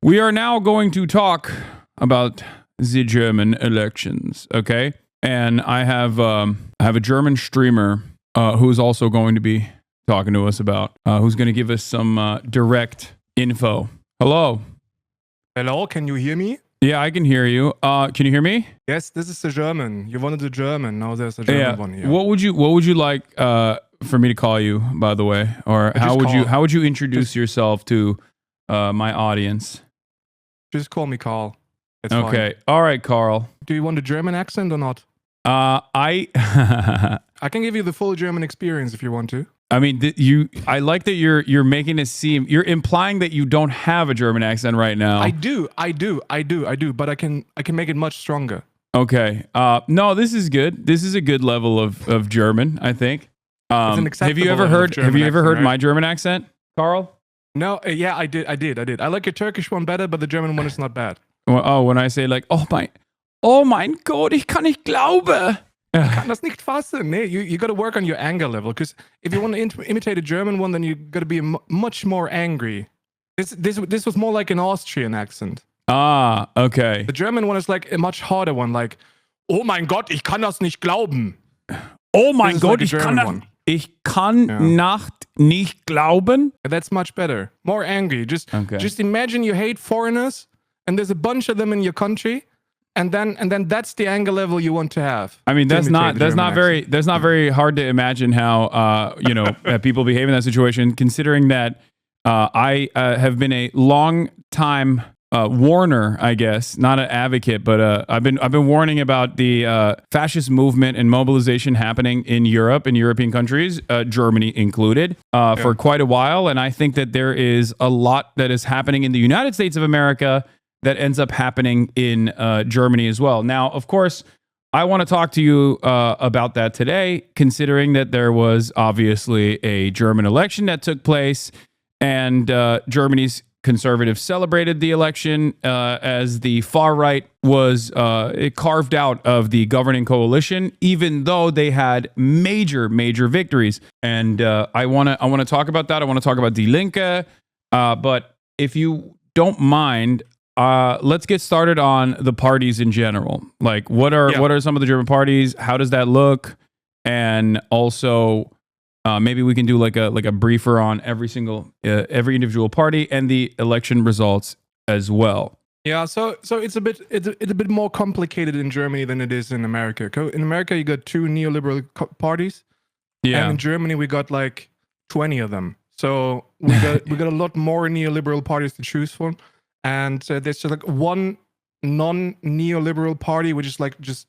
We are now going to talk about the German elections, okay? And I have a German streamer who is also going to be talking to us about, who's going to give us some direct info. Hello. Hello, can you hear me? Yeah, I can hear you. Can you hear me? Yes, this is the German. You wanted the German. Now there's a German one here. What would you like for me to call you, by the way? Or how would you introduce yourself to my audience? Just call me Carl. It's okay. fine. All right, Carl. Do you want a German accent or not? I can give you the full German experience if you want to. I mean, I like that you're making it seem, you're implying that you don't have a German accent right now. I do, but I can make it much stronger. Okay. No, this is good. This is a good level of German, I think. Have you ever heard my German accent, Carl? No, yeah, I did. I like your Turkish one better, but the German one is not bad. When I say like, oh mein Gott, ich kann nicht glauben. Ich kann das nicht fassen. Nee, you got to work on your anger level, because if you want to imitate a German one, then you got to be much more angry. This was more like an Austrian accent. Ah, okay. The German one is like a much harder one, like, oh mein Gott, ich kann das nicht glauben. Oh mein Gott, ich kann nicht glauben. That's much better. More angry. Just imagine you hate foreigners, and there's a bunch of them in your country. And then that's the anger level you want to have. I mean, that's not very hard to imagine how people behave in that situation. Considering that I have been a long time warner, I guess, not an advocate, but I've been warning about the fascist movement and mobilization happening in Europe, in European countries, Germany included, for quite a while. And I think that there is a lot that is happening in the United States of America that ends up happening in Germany as well. Now, of course, I want to talk to you about that today, considering that there was obviously a German election that took place, and Germany's conservatives celebrated the election as the far right was carved out of the governing coalition, even though they had major victories. And I want to talk about that. I want to talk about Die Linke, but if you don't mind, let's get started on the parties in general. Like, what are some of the German parties? How does that look? And also, maybe we can do like a briefer on every individual party and the election results as well. Yeah, so it's a bit more complicated in Germany than it is in America. In America, you got 2 neoliberal parties. Yeah, and in Germany we got like 20 of them. So we got a lot more neoliberal parties to choose from. And there's just like one non-neoliberal party, which is like just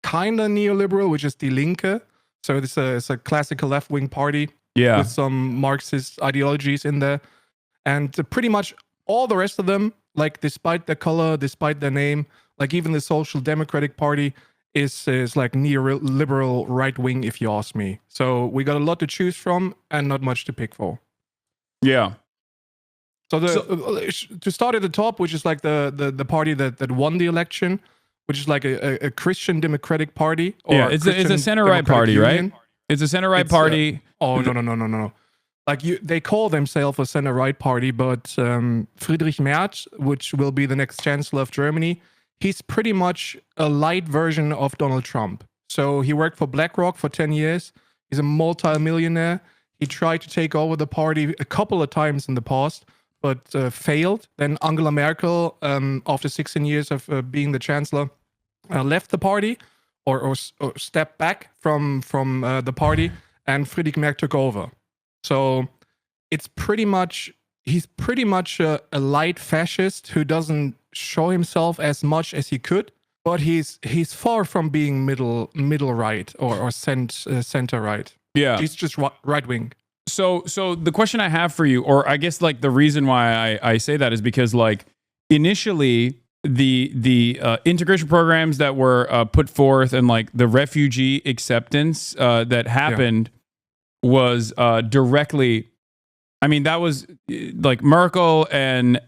kind of neoliberal, which is Die Linke. So it's a classical left-wing party with some Marxist ideologies in there. And pretty much all the rest of them, like despite their color, despite their name, like even the Social Democratic Party is like neoliberal right-wing, if you ask me. So we got a lot to choose from and not much to pick for. Yeah. So to start at the top, which is like the party that won the election, which is like a Christian Democratic Party. Or it's a center-right party, right? It's a center-right party. No. Like they call themselves a center-right party, but Friedrich Merz, which will be the next chancellor of Germany, he's pretty much a light version of Donald Trump. So he worked for BlackRock for 10 years. He's a multi-millionaire. He tried to take over the party a couple of times in the past, but failed. Then Angela Merkel, after 16 years of being the chancellor, left the party or stepped back from the party, and Friedrich Merz took over. So he's pretty much a light fascist who doesn't show himself as much as he could, but he's far from being middle right or center right. Yeah, he's just right wing. So the question I have for you, or I guess like the reason why I say that is because like initially the integration programs that were put forth and like the refugee acceptance that happened was directly, I mean, that was like Merkel and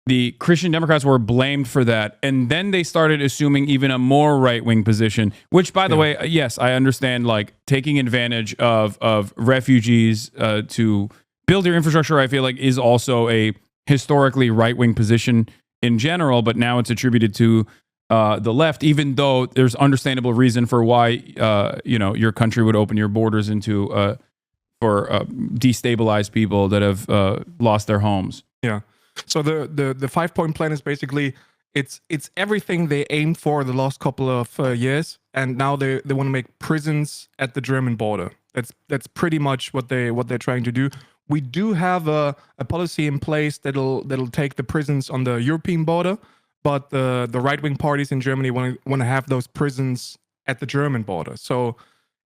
the Christian Democrats were blamed for that. And then they started assuming even a more right-wing position, which, by the way, yes, I understand, like, taking advantage of refugees to build your infrastructure, I feel like, is also a historically right-wing position in general, but now it's attributed to the left, even though there's understandable reason for why your country would open your borders into for destabilized people that have lost their homes. Yeah. So the 5-point plan is basically it's everything they aimed for the last couple of years, and now they want to make prisons at the German border. That's pretty much what they're trying to do. We do have a policy in place that'll take the prisons on the European border, but the right-wing parties in Germany want to have those prisons at the German border. So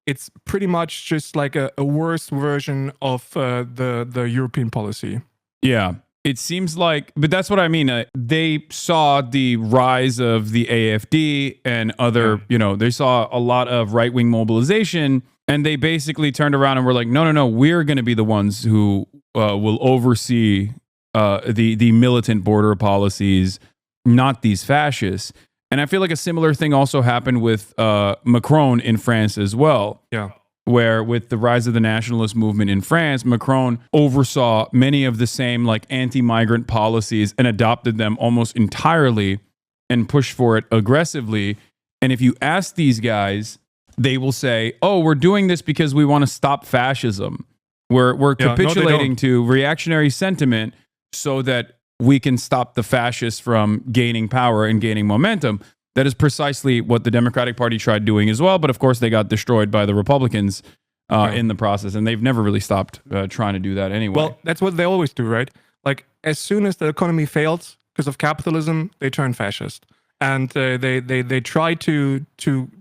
it's pretty much just like a worse version of the European policy. Yeah. It seems like, but that's what I mean. They saw the rise of the AfD and other, they saw a lot of right-wing mobilization, and they basically turned around and were like, no, we're going to be the ones who will oversee the militant border policies, not these fascists. And I feel like a similar thing also happened with Macron in France as well. Yeah. Where with the rise of the nationalist movement in France, Macron oversaw many of the same like anti-migrant policies and adopted them almost entirely and pushed for it aggressively. And if you ask these guys, they will say, oh, we're doing this because we want to stop fascism. We're capitulating to reactionary sentiment so that we can stop the fascists from gaining power and gaining momentum. That is precisely what the Democratic Party tried doing as well. But of course, they got destroyed by the Republicans in the process. And they've never really stopped trying to do that anyway. Well, that's what they always do, right? Like, as soon as the economy fails because of capitalism, they turn fascist. And they try to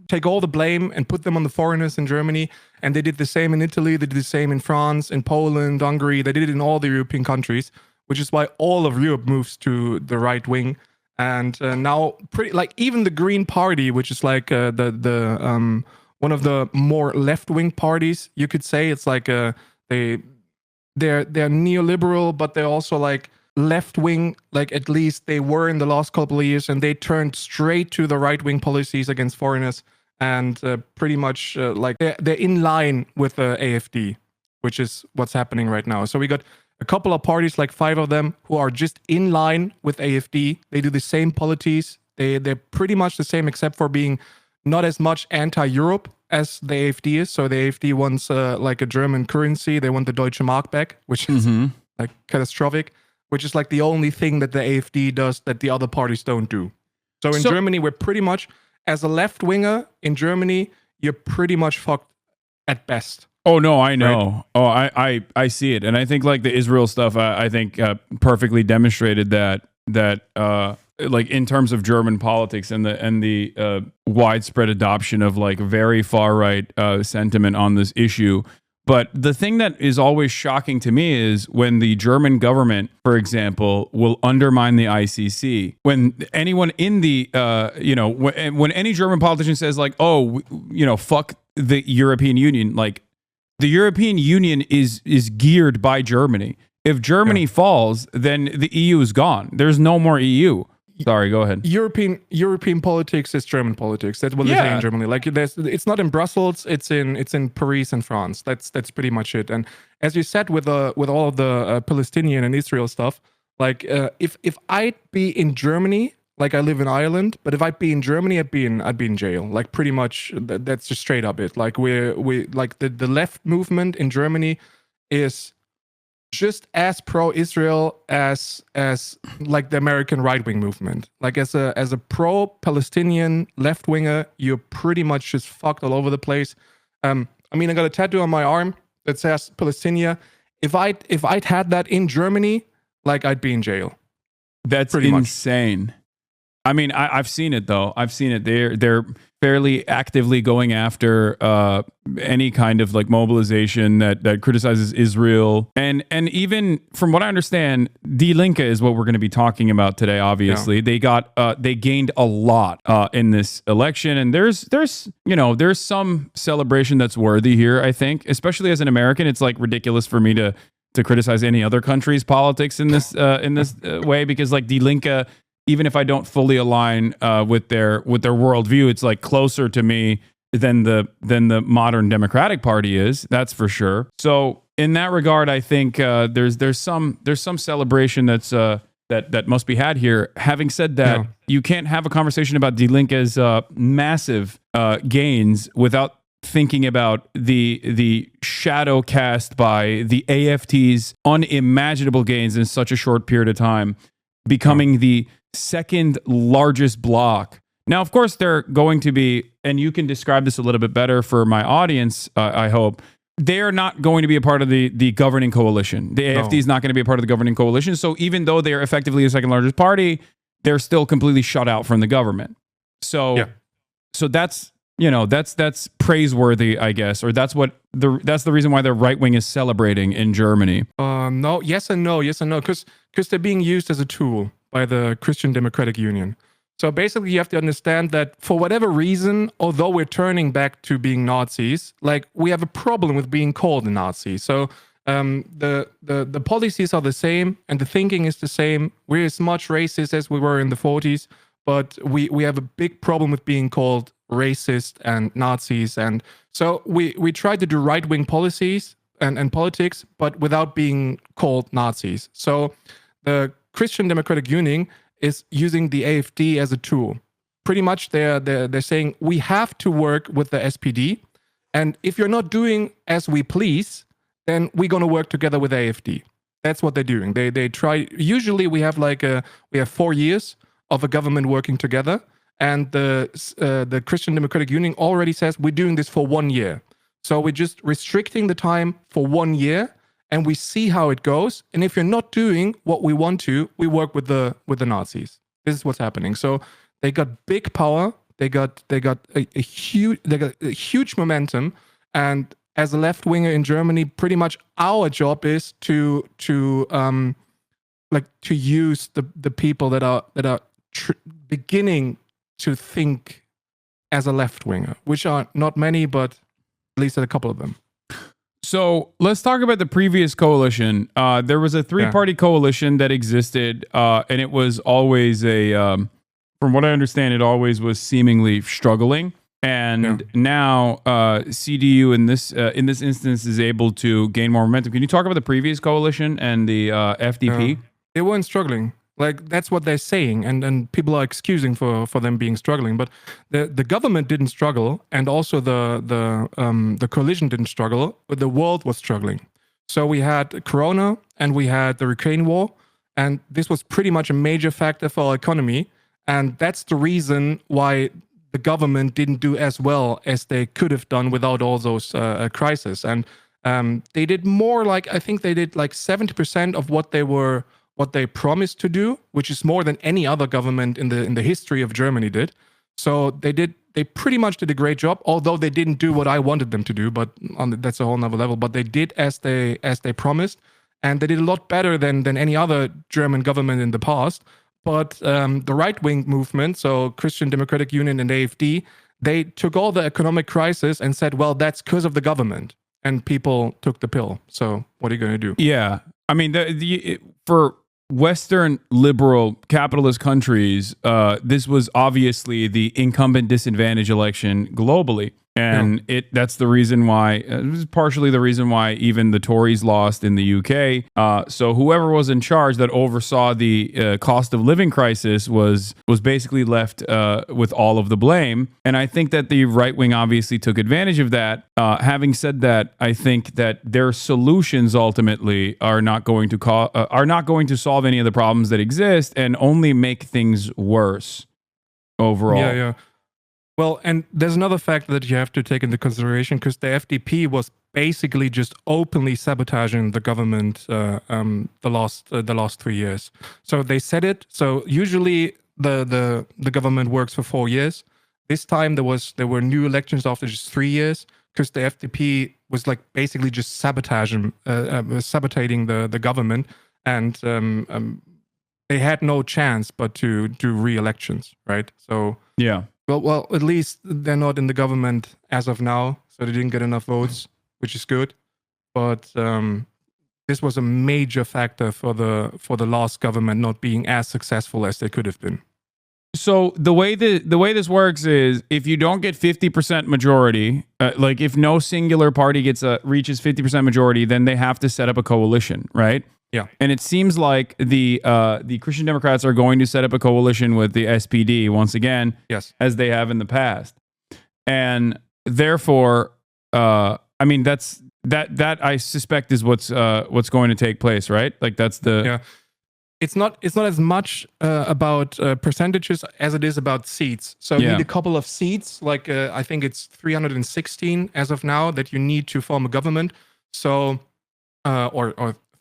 take all the blame and put them on the foreigners in Germany. And they did the same in Italy. They did the same in France, in Poland, Hungary. They did it in all the European countries, which is why all of Europe moves to the right wing. And now, pretty like even the Green Party, which is like the one of the more left-wing parties, you could say. It's like they're neoliberal, but they're also like left-wing. Like at least they were in the last couple of years, and they turned straight to the right-wing policies against foreigners, and pretty much like they're in line with the AfD, which is what's happening right now. So we got a couple of parties, like 5 of them, who are just in line with AfD. They do the same policies. They're pretty much the same, except for being not as much anti-Europe as the AfD is. So the AfD wants like a German currency. They want the Deutsche Mark back, which is like catastrophic, which is like the only thing that the AfD does that the other parties don't do. So in Germany, we're pretty much, as a left-winger in Germany, you're pretty much fucked at best. Oh, no, I know. Right? Oh, I see it. And I think like the Israel stuff, I think perfectly demonstrated that like in terms of German politics and the widespread adoption of like very far right sentiment on this issue. But the thing that is always shocking to me is when the German government, for example, will undermine the ICC. When anyone in the, when any German politician says like, oh, fuck the European Union, like, the European Union is geared by Germany. If Germany falls, then the EU is gone. There's no more EU. Sorry, go ahead. European politics is German politics. That's what they say in Germany. Like it's not in Brussels. It's in Paris and France. That's pretty much it. And as you said with all of the Palestinian and Israel stuff, like if I'd be in Germany. Like I live in Ireland, but if I'd be in Germany, I'd be in jail. Like pretty much, that's just straight up it. Like we like the left movement in Germany is just as pro-Israel as like the American right-wing movement. Like as a pro-Palestinian left-winger, you're pretty much just fucked all over the place. I mean, I got a tattoo on my arm that says Palestinia. If I'd had that in Germany, like I'd be in jail. That's pretty insane. Much. I mean, I've seen it though. I've seen it. They're fairly actively going after any kind of like mobilization that criticizes Israel, and even from what I understand, Die Linke is what we're going to be talking about today. Obviously, they gained a lot in this election, and there's some celebration that's worthy here. I think, especially as an American, it's like ridiculous for me to criticize any other country's politics in this way, because like Die Linke, even if I don't fully align with their worldview, it's like closer to me than the modern Democratic Party is. That's for sure. So in that regard, I think there's some celebration that must be had here. Having said that, you can't have a conversation about Die Linke's massive gains without thinking about the shadow cast by the AFT's unimaginable gains in such a short period of time, becoming the second largest bloc. Now, of course, they're going to be, and you can describe this a little bit better for my audience, I hope. They're not going to be a part of the governing coalition. The AFD is not going to be a part of the governing coalition. So even though they are effectively the second largest party, they're still completely shut out from the government. So that's that's praiseworthy, I guess, or that's the reason why the right wing is celebrating in Germany. No, yes and no, because they're being used as a tool by the Christian Democratic Union. So basically, you have to understand that for whatever reason, although we're turning back to being Nazis, like we have a problem with being called a Nazi. So the policies are the same and the thinking is the same. We're as much racist as we were in the 40s, but we have a big problem with being called racist and Nazis. And so we try to do right-wing policies and politics, but without being called Nazis. So the Christian Democratic Union is using the AfD as a tool. Pretty much they're saying we have to work with the SPD, and if you're not doing as we please, then we're going to work together with AfD. That's what they're doing. They try. Usually we have 4 years of a government working together, and the Christian Democratic Union already says we're doing this for 1 year. So we're just restricting the time for 1 year, and we see how it goes. And if you're not doing what we want to, we work with the Nazis. This is what's happening. So they got big power. They got a huge momentum. And as a left winger in Germany, pretty much our job is to use the people that are beginning to think as a left winger, which are not many, but at least a couple of them. So let's talk about the previous coalition. There was a three-party coalition that existed, and it was always from what I understand, it always was seemingly struggling. And now CDU in this instance is able to gain more momentum. Can you talk about the previous coalition and the FDP? They weren't struggling. Like, that's what they're saying, and people are excusing for them being struggling. But the government didn't struggle, and also the coalition didn't struggle, but the world was struggling. So we had Corona, and we had the Ukraine war, and this was pretty much a major factor for our economy. And that's the reason why the government didn't do as well as they could have done without all those crises. And they did more, I think they did 70% of what they promised to do, which is more than any other government in the history of Germany did. So they pretty much did a great job, although they didn't do what I wanted them to do, but that's a whole nother level. But they did as they promised, and they did a lot better than any other German government in the past. But the right-wing movement, so Christian Democratic Union and AfD, they took all the economic crisis and said, well, that's because of the government. And people took the pill. So what are you going to do? Yeah. I mean, for Western liberal capitalist countries, this was obviously the incumbent disadvantage election globally. And that's the reason why, it was partially the reason why even the Tories lost in the UK. So whoever was in charge that oversaw the cost of living crisis was basically left with all of the blame. And I think that the right wing obviously took advantage of that. Having said that, I think that their solutions ultimately are not going to solve any of the problems that exist and only make things worse overall. Yeah. Well, and there's another factor that you have to take into consideration, because the FDP was basically just openly sabotaging the government the last 3 years. So they said it. So usually the government works for 4 years. This time there were new elections after just 3 years, because the FDP was basically just sabotaging the government, and they had no chance but to do re-elections, right? So yeah. Well, at least they're not in the government as of now, so they didn't get enough votes, which is good. But this was a major factor for the last government not being as successful as they could have been. So the way this works is if you don't get 50% majority, like if no singular party reaches 50% majority, then they have to set up a coalition, right? Yeah. And it seems like the Christian Democrats are going to set up a coalition with the SPD once again, Yes, as they have in the past, and therefore, I mean that I suspect is what's going to take place, right? Like that's the yeah. It's not as much about percentages as it is about seats. So you need a couple of seats, like I think it's 316 as of now that you need to form a government. So or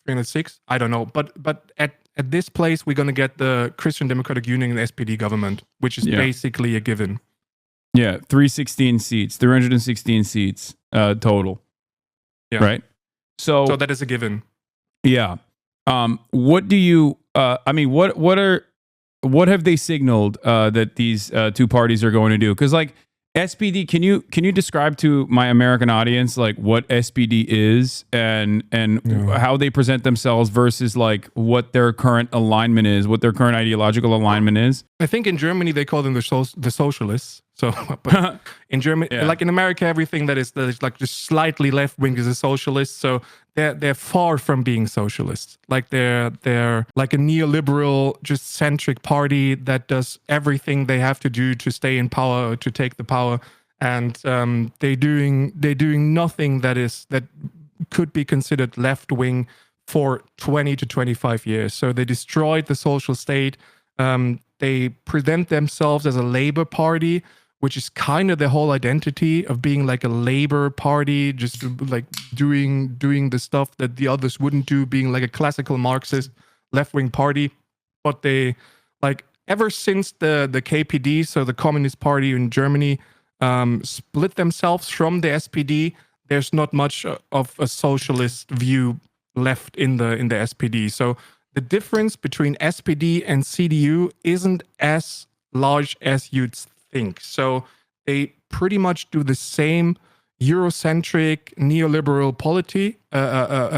306, I don't know. But at this place, we're gonna get the Christian Democratic Union and SPD government, which is basically a given. Yeah, 316 seats total. Yeah. Right. So that is a given. Yeah. What do you? I mean, what have they signaled that these two parties are going to do? Because like SPD, can you describe to my American audience like what SPD is and how they present themselves versus like what their current alignment is, what their current ideological alignment is? I think in Germany they call them the socialists. So, but in Germany, like in America, everything that is like just slightly left wing is a socialist. So they're far from being socialists. Like they're like a neoliberal, just centric party that does everything they have to do to stay in power or to take the power, and they're doing nothing that could be considered left wing for 20 to 25 years. So they destroyed the social state. They present themselves as a labor party, which is kind of the whole identity of being like a labor party, just like doing the stuff that the others wouldn't do, being like a classical Marxist left-wing party. But they, like, ever since the KPD, so the Communist Party in Germany, split themselves from the SPD, there's not much of a socialist view left in the SPD. So the difference between SPD and CDU isn't as large as you'd think. So they pretty much do the same Eurocentric neoliberal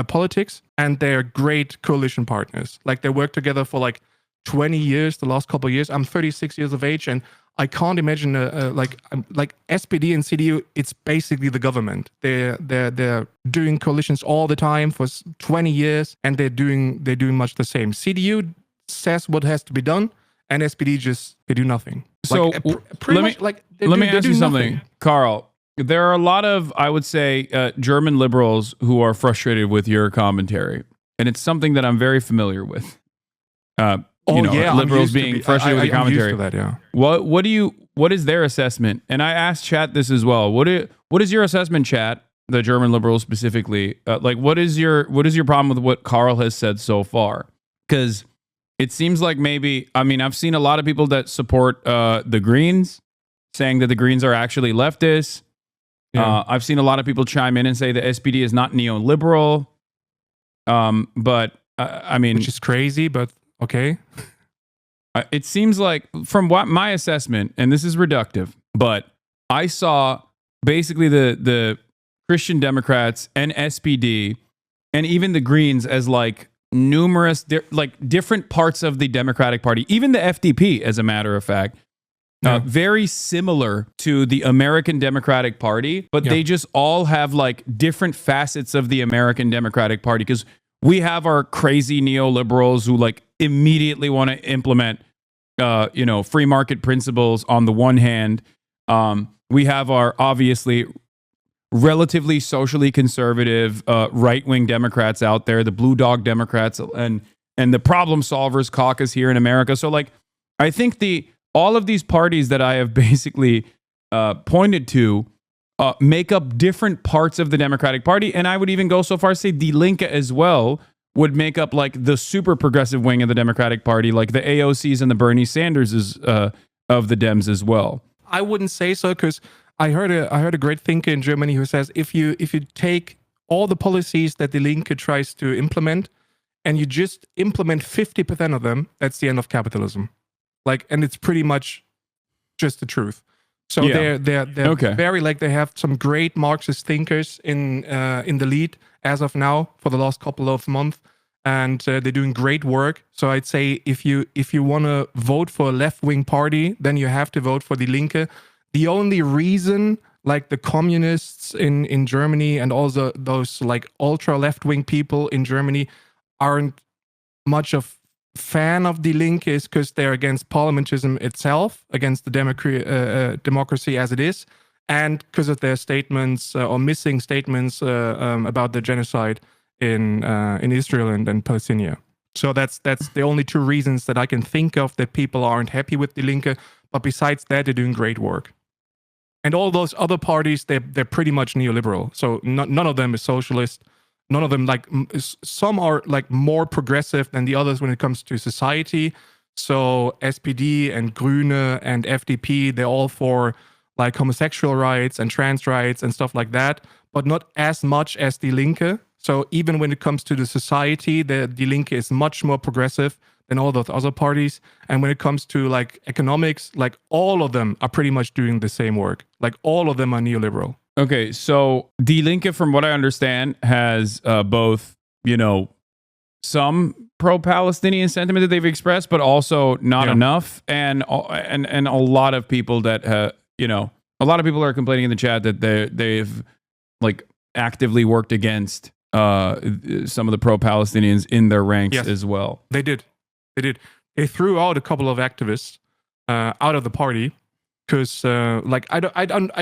politics, and they're great coalition partners. Like they work together for like 20 years, the last couple of years. I'm 36 years of age, and I can't imagine like SPD and CDU. It's basically the government. They're doing coalitions all the time for 20 years, and they're doing much the same. CDU says what has to be done, and SPD they do nothing. So let me ask you something, Carl. There are a lot of, I would say, German liberals who are frustrated with your commentary, and it's something that I'm very familiar with. Liberals being frustrated with your commentary. I'm used to that, yeah. What is their assessment? And I asked chat this as well. What is your assessment, chat? The German liberals specifically, what is your problem with what Carl has said so far? Because it seems like maybe, I mean, I've seen a lot of people that support the Greens, saying that the Greens are actually leftists. Yeah. I've seen a lot of people chime in and say the SPD is not neoliberal. But I mean, which is crazy, but okay. It seems like, from what my assessment, and this is reductive, but I saw basically the Christian Democrats and SPD and even the Greens as like numerous different parts of the Democratic Party, even the FDP, as a matter of fact. Very similar to the American Democratic Party, but they just all have like different facets of the American Democratic Party, because we have our crazy neoliberals who like immediately want to implement free market principles on the one hand. We have our obviously relatively socially conservative right-wing Democrats out there, the Blue Dog Democrats and the Problem Solvers Caucus here in America. So like I think all of these parties that I have basically pointed to make up different parts of the Democratic Party. And I would even go so far as to say Die Linke as well would make up like the super progressive wing of the Democratic Party, like the AOCs and the Bernie Sanderses of the Dems as well. I wouldn't say so, because I heard a great thinker in Germany who says if you take all the policies that Die Linke tries to implement and you just implement 50% of them, that's the end of capitalism. Like, and it's pretty much just the truth. So they're okay. Very like they have some great Marxist thinkers in the lead as of now for the last couple of months, and they're doing great work. So I'd say if you want to vote for a left-wing party, then you have to vote for Die Linke. The only reason, like the communists in Germany and also those like ultra left-wing people in Germany aren't much of fan of Die Linke, is because they're against parliamentism itself, against the democracy as it is, and because of their statements or missing statements about the genocide in Israel and Palestine. So that's the only two reasons that I can think of that people aren't happy with Die Linke. But besides that, they're doing great work. And all those other parties, they're pretty much neoliberal. So none of them is socialist. None of them, like, some are like more progressive than the others when it comes to society. So SPD and Grüne and FDP, they're all for like homosexual rights and trans rights and stuff like that, but not as much as Die Linke. So even when it comes to the society, the Die Linke is much more progressive than all those other parties. And when it comes to like economics, like all of them are pretty much doing the same work. Like all of them are neoliberal. Okay, so Die Linke, from what I understand, has both, some pro-Palestinian sentiment that they've expressed, but also not enough, and a lot of people that a lot of people are complaining in the chat that they've like actively worked against some of the pro-Palestinians in their ranks as well. They did. They threw out a couple of activists out of the party. Because I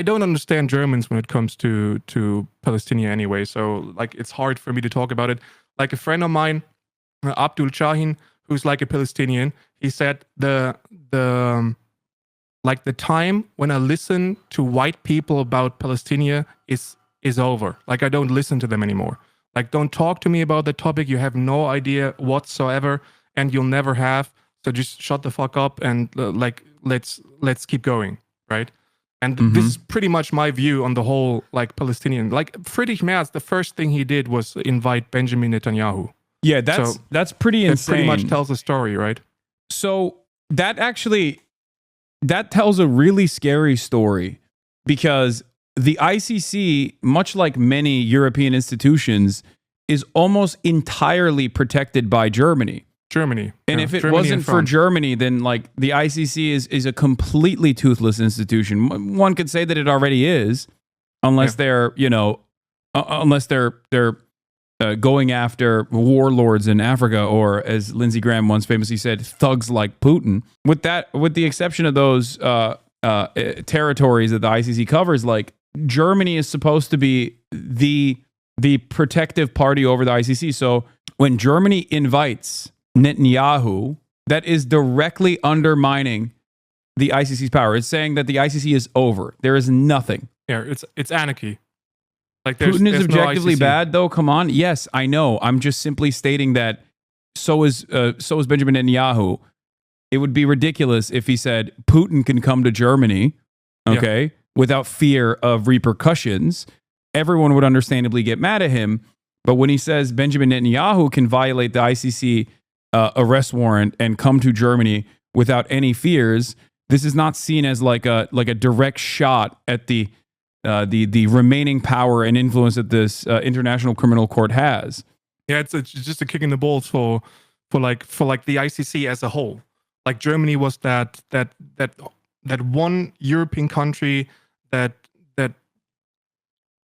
don't understand Germans when it comes to Palestine anyway, so like it's hard for me to talk about it. Like a friend of mine, Abdul Shahin, who's like a Palestinian, he said the time when I listen to white people about Palestine is over. Like I don't listen to them anymore. Like don't talk to me about the topic. You have no idea whatsoever, and you'll never have. So just shut the fuck up and let's keep going, right? And this is pretty much my view on the whole like Palestinian. Like Friedrich Merz, the first thing he did was invite Benjamin Netanyahu. Yeah, that's pretty insane. It pretty much tells a story, right? So that tells a really scary story, because the ICC, much like many European institutions, is almost entirely protected by Germany. And if it wasn't for Germany, then like the ICC is a completely toothless institution. One could say that it already is, unless they're going after warlords in Africa, or as Lindsey Graham once famously said, thugs like Putin. With the exception of those territories that the ICC covers, like Germany is supposed to be the protective party over the ICC. So when Germany invites Netanyahu, that is directly undermining the ICC's power. It's saying that the ICC is over. There is nothing. Yeah, it's anarchy. Like Putin is objectively bad, though. Come on. Yes, I know. I'm just simply stating that so is Benjamin Netanyahu. It would be ridiculous if he said Putin can come to Germany, without fear of repercussions. Everyone would understandably get mad at him. But when he says Benjamin Netanyahu can violate the ICC arrest warrant and come to Germany without any fears, this is not seen as like a direct shot at the remaining power and influence that this International Criminal Court has. Yeah, it's just a kick in the balls for the ICC as a whole. Like Germany was that one European country that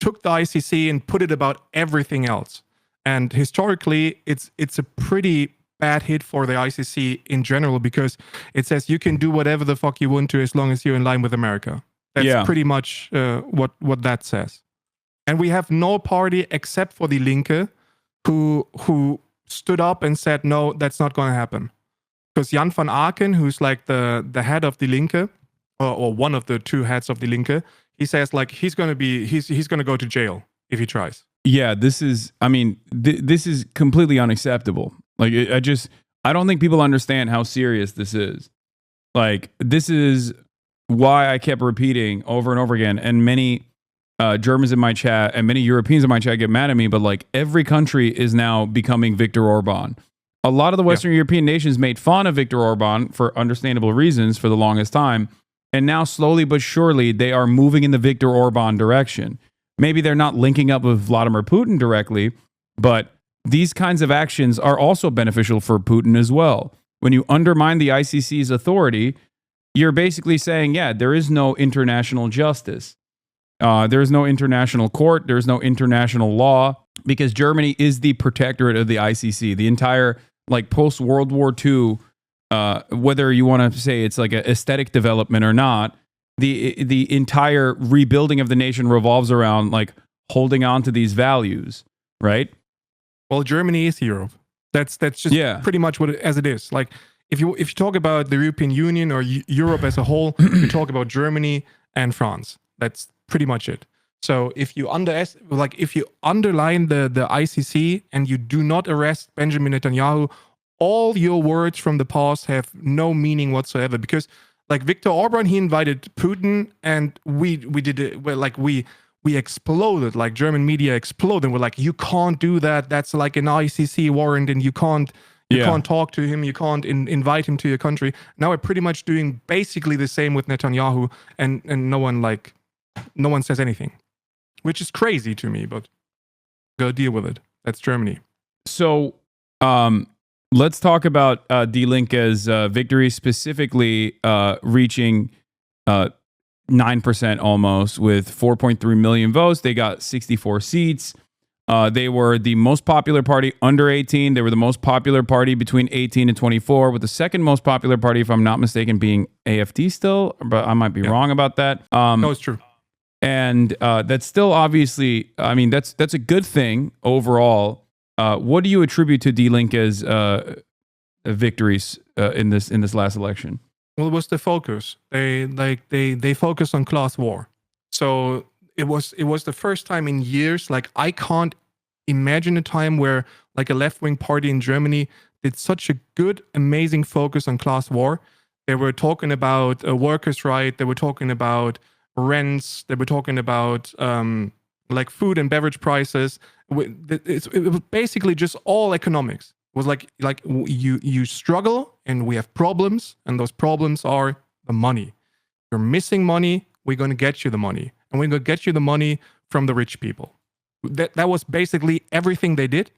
took the ICC and put it about everything else. And historically, it's a pretty bad hit for the ICC in general, because it says you can do whatever the fuck you want to as long as you're in line with America. That's pretty much what that says. And we have no party except for Die Linke who stood up and said, no, that's not going to happen. Because Jan van Aken, who's like the head of Die Linke, or one of the two heads of Die Linke, he says like he's going to go to jail if he tries. Yeah, this is completely unacceptable. Like I don't think people understand how serious this is. Like this is why I kept repeating over and over again, and many Germans in my chat and many Europeans in my chat get mad at me, but like every country is now becoming Viktor Orban. A lot of the Western European nations made fun of Viktor Orban for understandable reasons for the longest time, and now slowly but surely they are moving in the Viktor Orban direction. Maybe they're not linking up with Vladimir Putin directly, but these kinds of actions are also beneficial for Putin as well. When you undermine the ICC's authority, you're basically saying, yeah, there is no international justice. There is no international court. There is no international law, because Germany is the protectorate of the ICC. The entire, like, post-World War II, whether you want to say it's like an aesthetic development or not, the entire rebuilding of the nation revolves around, like, holding on to these values, right? Well, Germany is Europe. That's just pretty much what as it is. Like, if you talk about the European Union or Europe as a whole, you talk about Germany and France. That's pretty much it. So if you underline the ICC and you do not arrest Benjamin Netanyahu, all your words from the past have no meaning whatsoever. Because, like, Viktor Orban, he invited Putin, and we did it. Well, like, we exploded. Like, German media exploded. We're like, you can't do that. That's like an ICC warrant, and you can't talk to him. You can't invite him to your country. Now we're pretty much doing basically the same with Netanyahu, and no one says anything, which is crazy to me. But go deal with it. That's Germany. So, let's talk about Die Linke's victory, specifically reaching 9% almost with 4.3 million votes. They got 64 seats. They were the most popular party under 18. They were the most popular party between 18 and 24, with the second most popular party, if I'm not mistaken, being AfD still, but I might be wrong about that. No, it's true. And that's still obviously, I mean, that's a good thing overall. What do you attribute to Die Linke's victories in this last election? Well, it was the focus. They focused on class war. So it was the first time in years. Like, I can't imagine a time where, like, a left-wing party in Germany did such a good, amazing focus on class war. They were talking about workers' right. They were talking about rents. They were talking about like food and beverage prices. It was basically just all economics. It was like you struggle and we have problems, and those problems are the money. You're missing money. We're going to get you the money, and we're going to get you the money from the rich people. That was basically everything they did,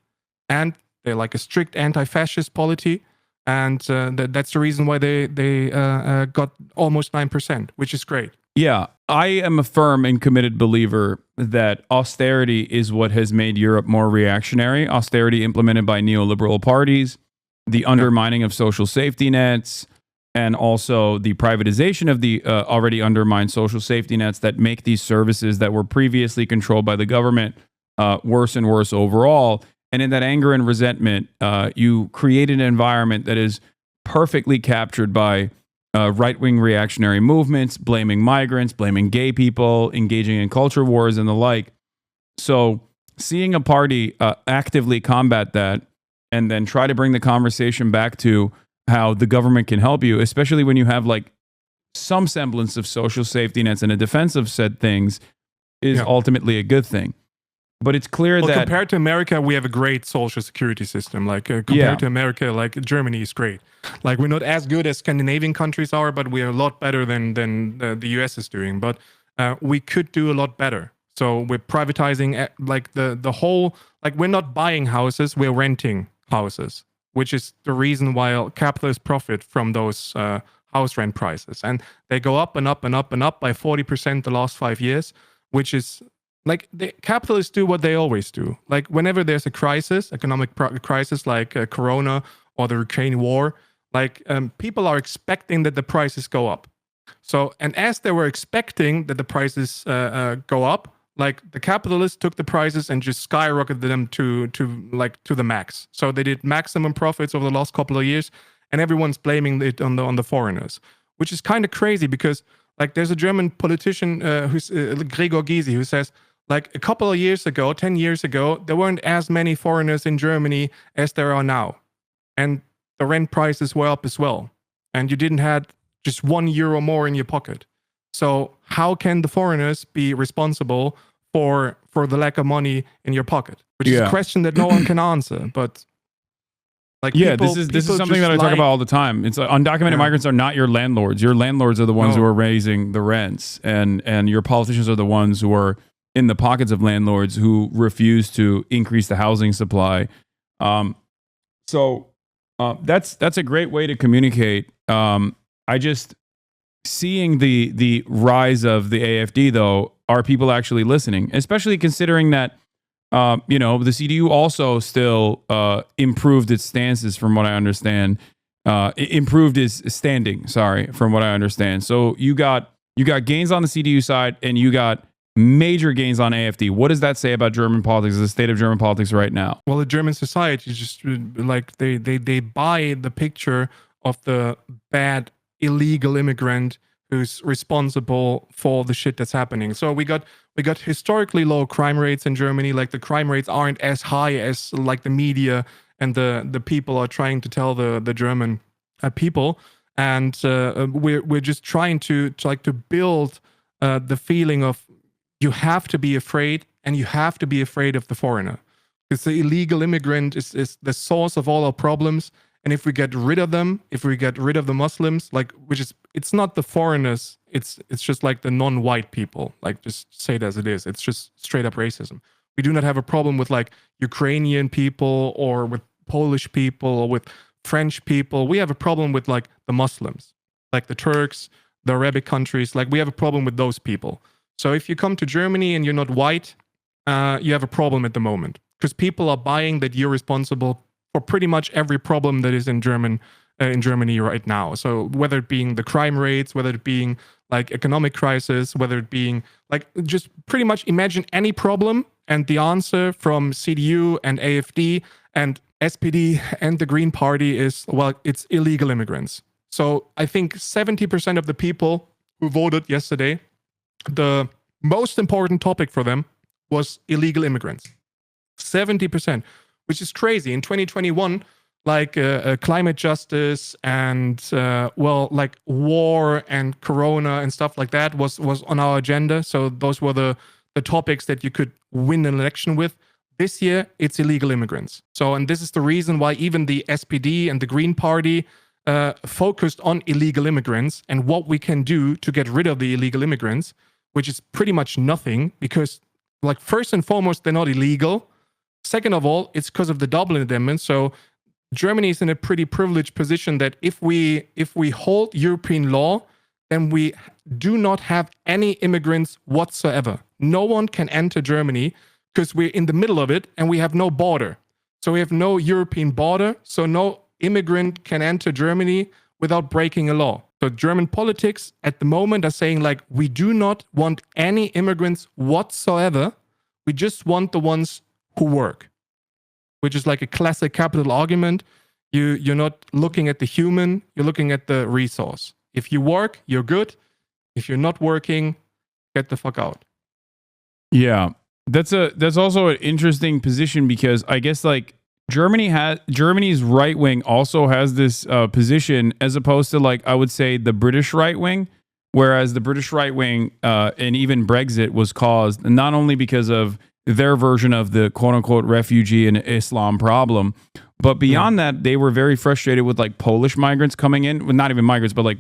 and they're like a strict anti-fascist polity, and that's the reason why they got almost 9%, which is great. Yeah, I am a firm and committed believer that austerity is what has made Europe more reactionary. Austerity implemented by neoliberal parties, the undermining of social safety nets, and also the privatization of the already undermined social safety nets that make these services that were previously controlled by the government worse and worse overall. And in that anger and resentment, you create an environment that is perfectly captured by right-wing reactionary movements, blaming migrants, blaming gay people, engaging in culture wars and the like. So seeing a party actively combat that and then try to bring the conversation back to how the government can help you, especially when you have like some semblance of social safety nets and a defense of said things, is ultimately a good thing. But it's clear that compared to America, we have a great social security system. Like compared to America, like Germany is great. Like, we're not as good as Scandinavian countries are, but we are a lot better than the US is doing. But we could do a lot better. So we're privatizing like the whole, like, we're not buying houses, we're renting houses, which is the reason why capitalists profit from those house rent prices. And they go up and up and up and up by 40% the last 5 years, which is like, the capitalists do what they always do. Like, whenever there's a crisis, economic crisis like Corona or the Ukraine war, like people are expecting that the prices go up. So, and as they were expecting that the prices go up, like, the capitalists took the prices and just skyrocketed them to the max. So they did maximum profits over the last couple of years, and everyone's blaming it on the foreigners, which is kind of crazy because, like, there's a German politician who's Gregor Gysi, who says, like, a couple of years ago, 10 years ago, there weren't as many foreigners in Germany as there are now. And the rent prices were up as well. And you didn't have just €1 more in your pocket. So how can the foreigners be responsible for the lack of money in your pocket? Which is a question that no one can answer. But like, this is something that I talk about all the time. It's like, undocumented migrants are not your landlords. Your landlords are the ones who are raising the rents, and your politicians are the ones who are in the pockets of landlords who refuse to increase the housing supply. So that's a great way to communicate. I just seeing the rise of the AFD though. Are people actually listening? Especially considering that the CDU also still improved its stances, from what I understand. Improved its standing. Sorry, from what I understand. So you got gains on the CDU side, and you got major gains on AFD. What does that say about German politics, the state of German politics right now? Well, the German society is just like they buy the picture of the bad illegal immigrant who's responsible for the shit that's happening. So we got historically low crime rates in Germany. Like the crime rates aren't as high as like the media and the people are trying to tell the German people. And we're just trying to build the feeling of you have to be afraid, and you have to be afraid of the foreigner. Because the illegal immigrant is the source of all our problems. And if we get rid of them, if we get rid of the Muslims, it's not the foreigners, it's just like the non-white people. Like, just say it as it is. It's just straight up racism. We do not have a problem with like Ukrainian people or with Polish people or with French people. We have a problem with like the Muslims, like the Turks, the Arabic countries. Like, we have a problem with those people. So if you come to Germany and you're not white, you have a problem at the moment, because people are buying that you're responsible for pretty much every problem that is in Germany right now. So whether it being the crime rates, whether it being like economic crisis, whether it being like, just pretty much imagine any problem, and the answer from CDU and AfD and SPD and the Green Party is, well, it's illegal immigrants. So I think 70% of the people who voted yesterday, the most important topic for them was illegal immigrants. 70%, which is crazy. In 2021, like climate justice and like war and corona and stuff like that was on our agenda. So those were the topics that you could win an election with. This year, it's illegal immigrants. So, and this is the reason why even the SPD and the Green Party focused on illegal immigrants and what we can do to get rid of the illegal immigrants, which is pretty much nothing, because like first and foremost, they're not illegal. Second of all, it's because of the Dublin Amendment. So Germany is in a pretty privileged position that if we hold European law, then we do not have any immigrants whatsoever. No one can enter Germany because we're in the middle of it and we have no border. So we have no European border. So no immigrant can enter Germany without breaking a law. So German politics at the moment are saying like, we do not want any immigrants whatsoever. We just want the ones who work, which is like a classic capital argument. You're not looking at the human, you're looking at the resource. If you work, you're good. If you're not working, get the fuck out. Yeah, that's also an interesting position, because I guess like Germany's right wing also has this position, as opposed to like I would say the British right wing, whereas the British right wing and even Brexit was caused not only because of their version of the quote unquote refugee and Islam problem, but beyond that, they were very frustrated with like Polish migrants coming in, well, not even migrants, but like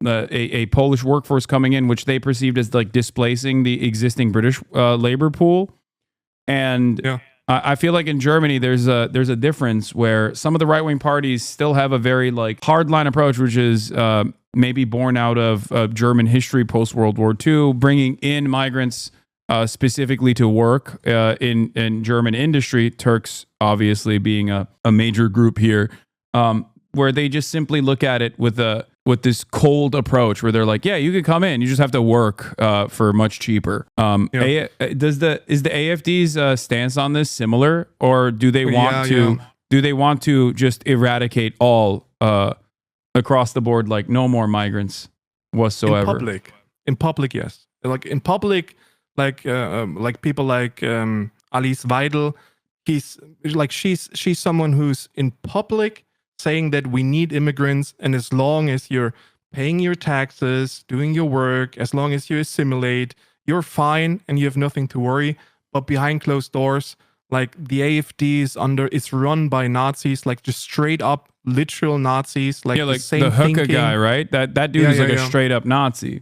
a Polish workforce coming in, which they perceived as like displacing the existing British labor pool. And I feel like in Germany, there's a difference where some of the right wing parties still have a very like hardline approach, which is maybe born out of German history post World War II, bringing in migrants specifically to work in German industry. Turks obviously being a major group here, where they just simply look at it with this cold approach, where they're like, yeah, you could come in, you just have to work for much cheaper. Is the AFD's stance on this similar, or do they want to just eradicate all across the board, like no more migrants whatsoever? In public, yes. Like in public, like people like Alice Weidel, she's someone who's in public saying that we need immigrants, and as long as you're paying your taxes, doing your work, as long as you assimilate, you're fine and you have nothing to worry. But behind closed doors, like the AfD is run by Nazis, like just straight up literal Nazis, like the same the hookah thinking guy, right? That dude is a straight up Nazi.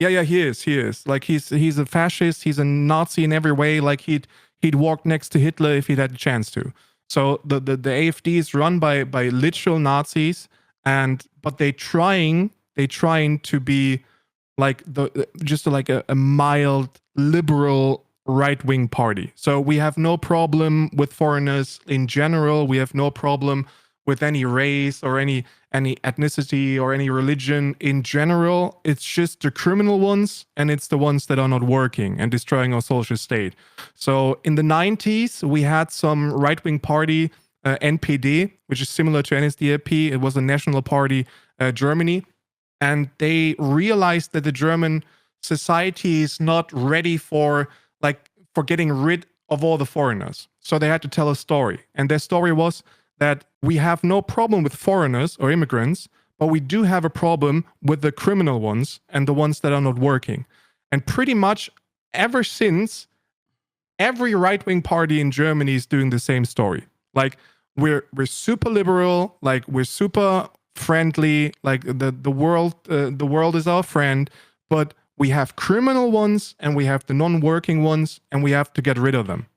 Yeah, he is. Like he's a fascist. He's a Nazi in every way. Like he'd walk next to Hitler if he'd had a chance to. So the AfD is run by literal Nazis, but they trying to be like just like a mild liberal right-wing party. So we have no problem with foreigners in general. We have no problem with any race or any ethnicity or any religion in general. It's just the criminal ones, and it's the ones that are not working and destroying our social state. So in the 90s, we had some right-wing party, NPD, which is similar to NSDAP. It was a national party, Germany. And they realized that the German society is not ready for getting rid of all the foreigners. So they had to tell a story. And their story was that we have no problem with foreigners or immigrants, but we do have a problem with the criminal ones and the ones that are not working. And pretty much ever since, every right-wing party in Germany is doing the same story. Like, we're super liberal, like we're super friendly, like the world is our friend, but we have criminal ones and we have the non-working ones, and we have to get rid of them.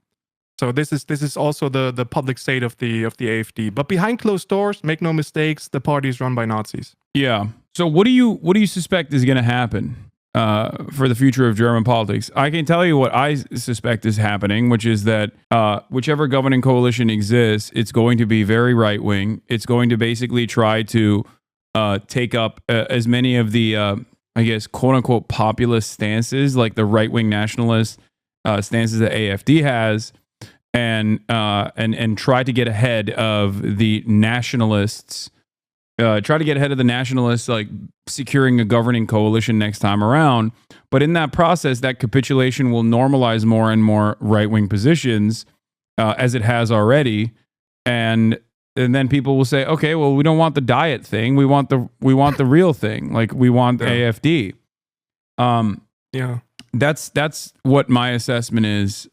So this is also the public state of the AfD. But behind closed doors, make no mistakes, the party is run by Nazis. Yeah. So what do you suspect is going to happen for the future of German politics? I can tell you what I suspect is happening, which is that whichever governing coalition exists, it's going to be very right wing. It's going to basically try to take up as many of the I guess, quote unquote, populist stances, like the right wing nationalist stances that AfD has, and try to get ahead of the nationalists. Try to get ahead of the nationalists, like securing a governing coalition next time around. But in that process, that capitulation will normalize more and more right wing positions, as it has already, and then people will say, okay, well, we don't want the diet thing. We want the real thing. Like, we want AfD. Yeah. That's what my assessment is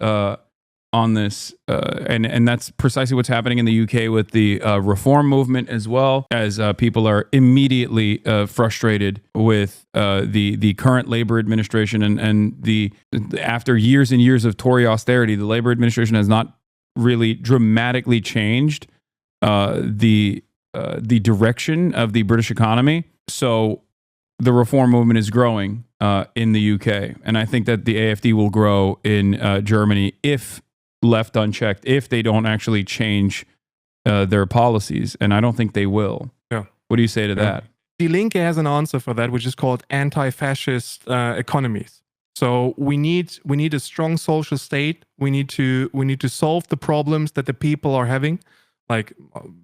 on this. And that's precisely what's happening in the UK with the reform movement, as well as people are immediately frustrated with the current Labour administration and after years and years of Tory austerity, the Labour administration has not really dramatically changed the direction of the British economy. So the reform movement is growing in the UK, and I think that the AfD will grow in Germany if left unchecked, if they don't actually change their policies, and I don't think they will. Yeah. What do you say to that? Die Linke has an answer for that, which is called anti-fascist economies. So we need a strong social state. We need to solve the problems that the people are having. Like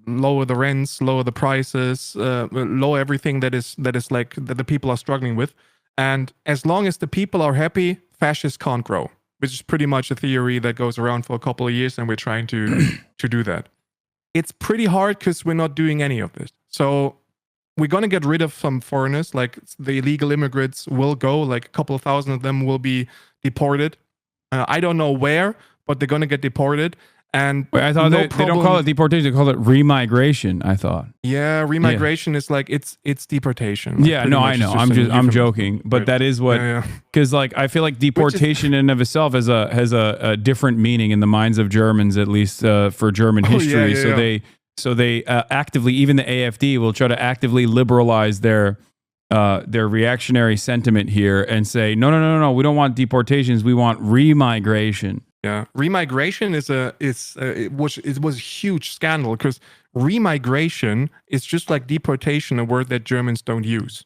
lower the rents, lower the prices, lower everything that is like that the people are struggling with. And as long as the people are happy, fascists can't grow, which is pretty much a theory that goes around for a couple of years, and we're trying to do that. It's pretty hard because we're not doing any of this. So we're going to get rid of some foreigners, like the illegal immigrants will go, like a couple of thousand of them will be deported. I don't know where, but they're going to get deported. And wait, I thought they don't call it deportation; they call it remigration. I thought. Yeah, remigration is like it's deportation. Yeah, no, I know. I'm joking, but right. That is what because like I feel like deportation in and of itself has a different meaning in the minds of Germans, at least for German history. So they actively, even the AfD will try to actively liberalize their reactionary sentiment here and say no, we don't want deportations, we want remigration. Yeah, remigration it was a huge scandal because remigration is just like deportation, a word that Germans don't use.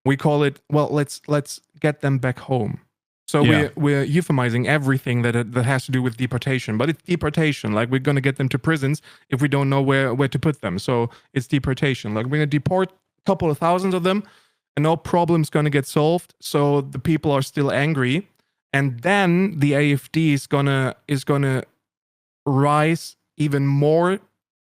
We call it, well, let's get them back home. So we're euphemizing everything that has to do with deportation, but it's deportation. Like, we're gonna get them to prisons if we don't know where to put them. So it's deportation. Like, we're gonna deport a couple of thousands of them, and no problem's gonna get solved. So the people are still angry. And then the AfD is gonna rise even more,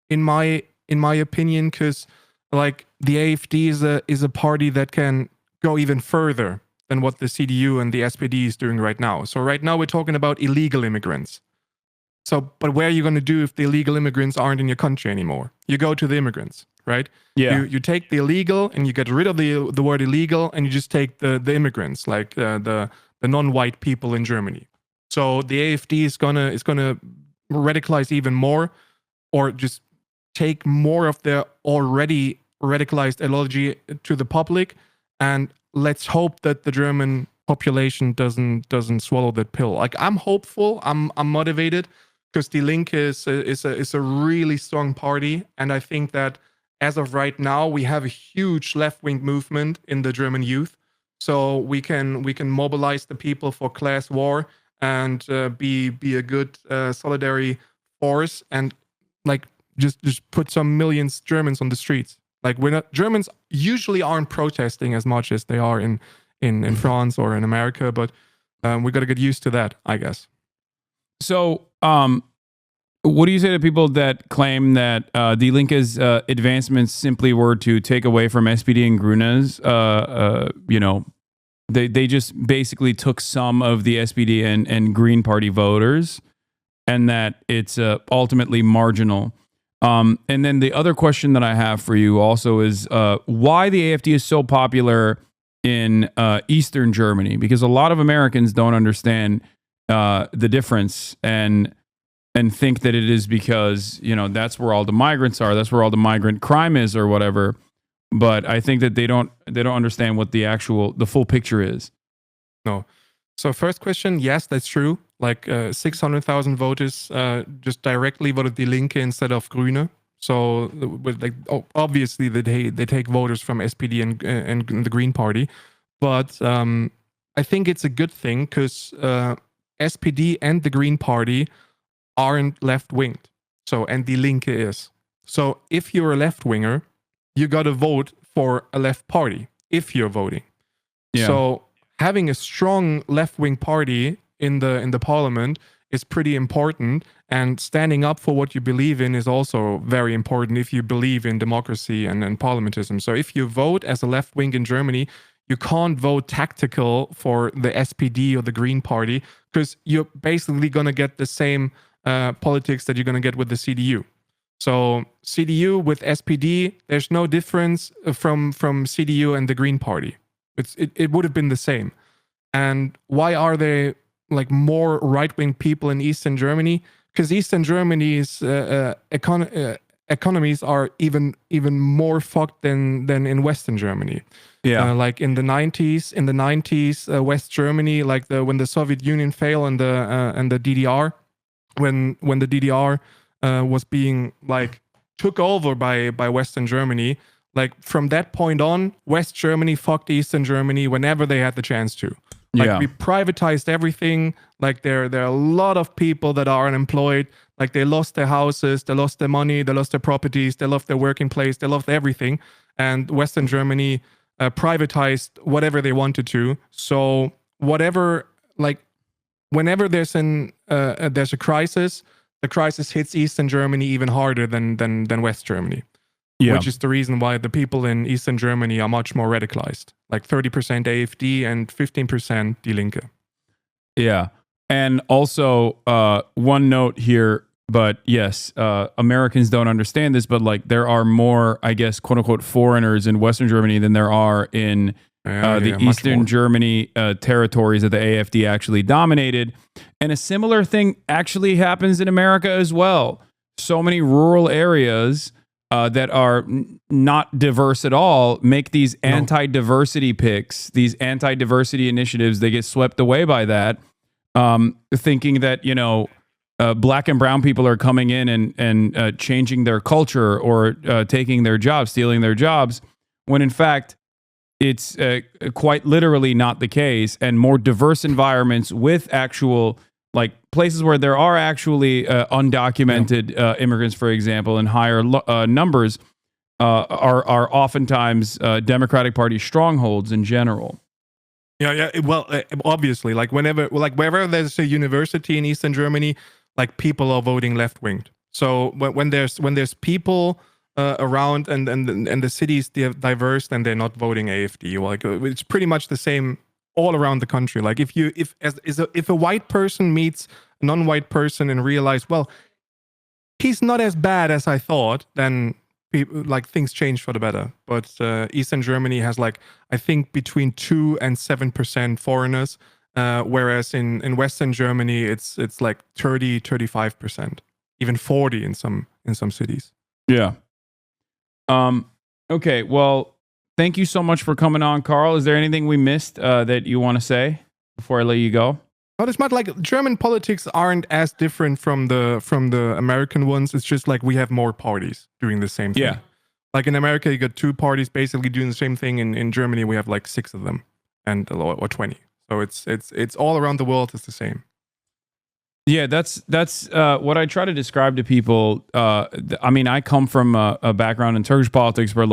in my opinion, because like the AfD is a party that can go even further than what the CDU and the SPD is doing right now. So right now we're talking about illegal immigrants. So, but where are you going to do if the illegal immigrants aren't in your country anymore? You go to the immigrants, right? Yeah. You take the illegal and you get rid of the word illegal, and you just take the immigrants, like the non-white people in Germany. So the AfD is gonna radicalize even more. or just take more of their already radicalized ideology to the public, and let's hope that the German population doesn't swallow that pill. Like, I'm hopeful, I'm motivated, because Die Linke is a really strong party, and I think that as of right now we have a huge left-wing movement in the German youth, so we can mobilize the people for class war and be a good solidarity force, and like just put some millions Germans on the streets. Like, Germans usually aren't protesting as much as they are in France or in America, but we got to get used to that, I guess. So, what do you say to people that claim that Die Linke's advancements simply were to take away from SPD and Grüne's? They just basically took some of the SPD and Green Party voters, and that it's ultimately marginal. And then the other question that I have for you also is why the AfD is so popular in Eastern Germany, because a lot of Americans don't understand the difference and think that it is because, that's where all the migrants are, that's where all the migrant crime is or whatever. But I think that they don't understand what the full picture is. No. So first question, yes, that's true. Like 600,000 voters just directly voted Die Linke instead of Grüne. So obviously they take voters from SPD and the Green Party. But I think it's a good thing, because SPD and the Green Party aren't left-winged. And Die Linke is. So if you're a left-winger, you got to vote for a left party if you're voting. Yeah. So having a strong left-wing party in the parliament is pretty important, and standing up for what you believe in is also very important if you believe in democracy and parliamentism. So if you vote as a left wing in Germany, you can't vote tactical for the SPD or the Green Party, because you're basically going to get the same politics that you're going to get with the CDU. So CDU with SPD, there's no difference from CDU and the Green Party. It would have been the same. And why are there like more right-wing people in Eastern Germany? Because Eastern Germany's economies are even more fucked than in Western Germany. Yeah, like in the 90s, West Germany, like when the Soviet Union fell and the DDR, when the DDR was being like took over by Western Germany, like from that point on, West Germany fucked Eastern Germany whenever they had the chance to. Like we privatized everything. Like there are a lot of people that are unemployed. Like they lost their houses, they lost their money, they lost their properties, they lost their working place, they lost everything. And Western Germany privatized whatever they wanted to. So whatever, like whenever there's a crisis, the crisis hits Eastern Germany even harder than West Germany. Yeah. Which is the reason why the people in Eastern Germany are much more radicalized, like 30% AfD and 15% Die Linke. Yeah. And also, one note here, but yes, Americans don't understand this, but like there are more, I guess, quote unquote, foreigners in Western Germany than there are in the Eastern Germany territories that the AfD actually dominated. And a similar thing actually happens in America as well. So many rural areas that are not diverse at all make these anti-diversity picks, these anti-diversity initiatives. They get swept away by that, thinking that, black and brown people are coming in and changing their culture or taking their jobs, stealing their jobs, when in fact it's quite literally not the case. And more diverse environments with actual like places where there are actually undocumented immigrants, for example, in higher numbers, are oftentimes Democratic Party strongholds in general. Yeah. Well, obviously, like wherever there's a university in Eastern Germany, like people are voting left winged. So when there's people around and the city's diverse, then they're not voting AfD. Like it's pretty much the same all around the country. Like if a white person meets a non-white person and realize, well, he's not as bad as I thought, then people, like things change for the better. But Eastern Germany has like, I think between 2 and 7% foreigners, whereas in Western Germany it's like 30-35%, even 40 in some in some cities. Yeah. Okay. Well, thank you so much for coming on, Carl. Is there anything we missed that you want to say before I let you go? Not as much. Like German politics aren't as different from the American ones. It's just like we have more parties doing the same thing. Yeah. Like in America, you got 2 parties basically doing the same thing. In Germany, we have like 6 of them, or 20. So it's all around the world. It's the same. Yeah, that's what I try to describe to people. I mean, I come from a background in Turkish politics where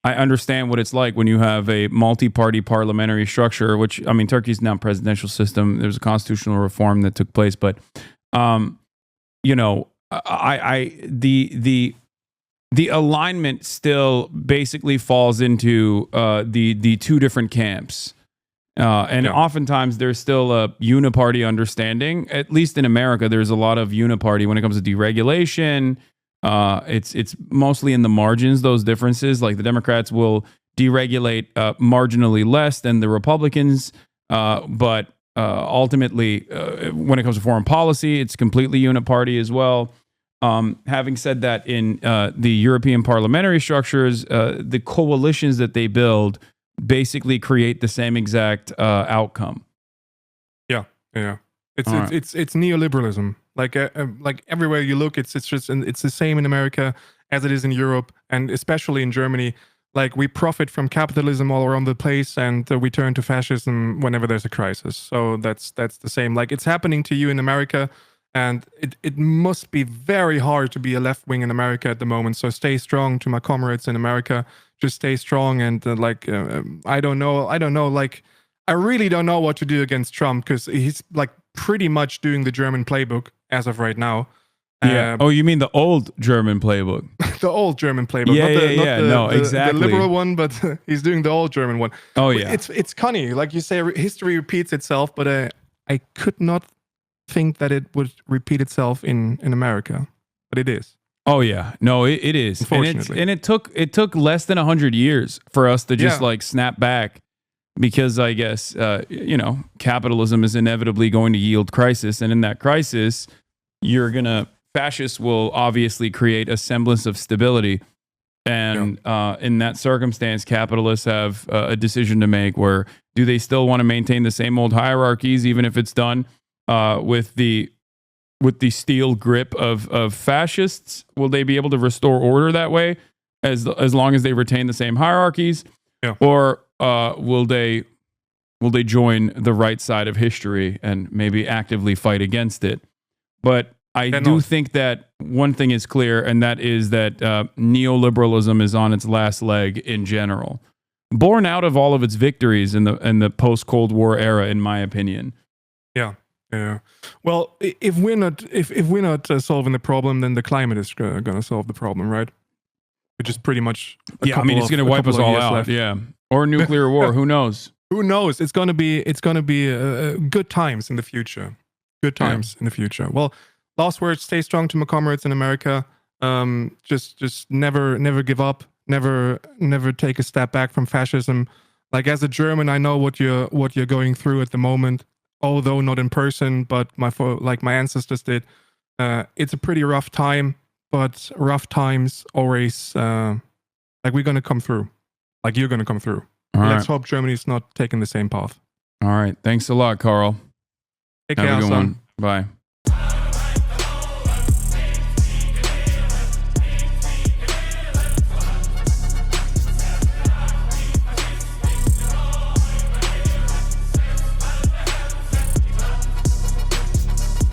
I understand what it's like when you have a multi-party parliamentary structure, which, I mean, Turkey's now a presidential system. There's a constitutional reform that took place, but, the alignment still basically falls into the 2 different camps. Oftentimes there's still a uniparty understanding. At least in America, there's a lot of uniparty when it comes to deregulation. It's mostly in the margins, those differences. Like the Democrats will deregulate marginally less than the Republicans, but ultimately, when it comes to foreign policy, it's completely uniparty as well. Having said that, in the European parliamentary structures, the coalitions that they build basically create the same exact outcome. Yeah. It's neoliberalism. Like everywhere you look, it's the same in America as it is in Europe, and especially in Germany. Like we profit from capitalism all around the place, and we turn to fascism whenever there's a crisis. So that's the same. Like it's happening to you in America, and it must be very hard to be a left wing in America at the moment. So stay strong to my comrades in America. Just stay strong, and I don't know. Like I really don't know what to do against Trump, because he's like pretty much doing the German playbook as of right now. Yeah. You mean the old German playbook? The old German playbook. Not exactly. The liberal one, but he's doing the old German one. Oh yeah. It's funny, like you say, history repeats itself, but I could not think that it would repeat itself in America, but it is. Oh yeah, no, it is. Unfortunately. And it took less than 100 years for us to just like snap back, because I guess capitalism is inevitably going to yield crisis, and in that crisis, fascists will obviously create a semblance of stability, and in that circumstance, capitalists have a decision to make: where do they still want to maintain the same old hierarchies, even if it's done with the steel grip of fascists? Will they be able to restore order that way, as long as they retain the same hierarchies? Yeah. Or will they join the right side of history and maybe actively fight against it? But I do think that one thing is clear, and that is that neoliberalism is on its last leg in general, born out of all of its victories in the post-Cold War era, in my opinion. Yeah. Yeah. Well, if we're not solving the problem, then the climate is going to solve the problem, right? Which is pretty much it's going to wipe us all out. Left. Yeah, or nuclear war. Who knows? Who knows? It's going to be good times in the future. Good times in the future. Well, last words: stay strong to my comrades in America. Just never give up. Never take a step back from fascism. Like as a German, I know what you're going through at the moment. Although not in person, but my ancestors did. It's a pretty rough time, but rough times always, we're going to come through. Like you're going to come through. Let's hope Germany's not taking the same path. All right. Thanks a lot, Carl. Take care, Have a good one. Bye.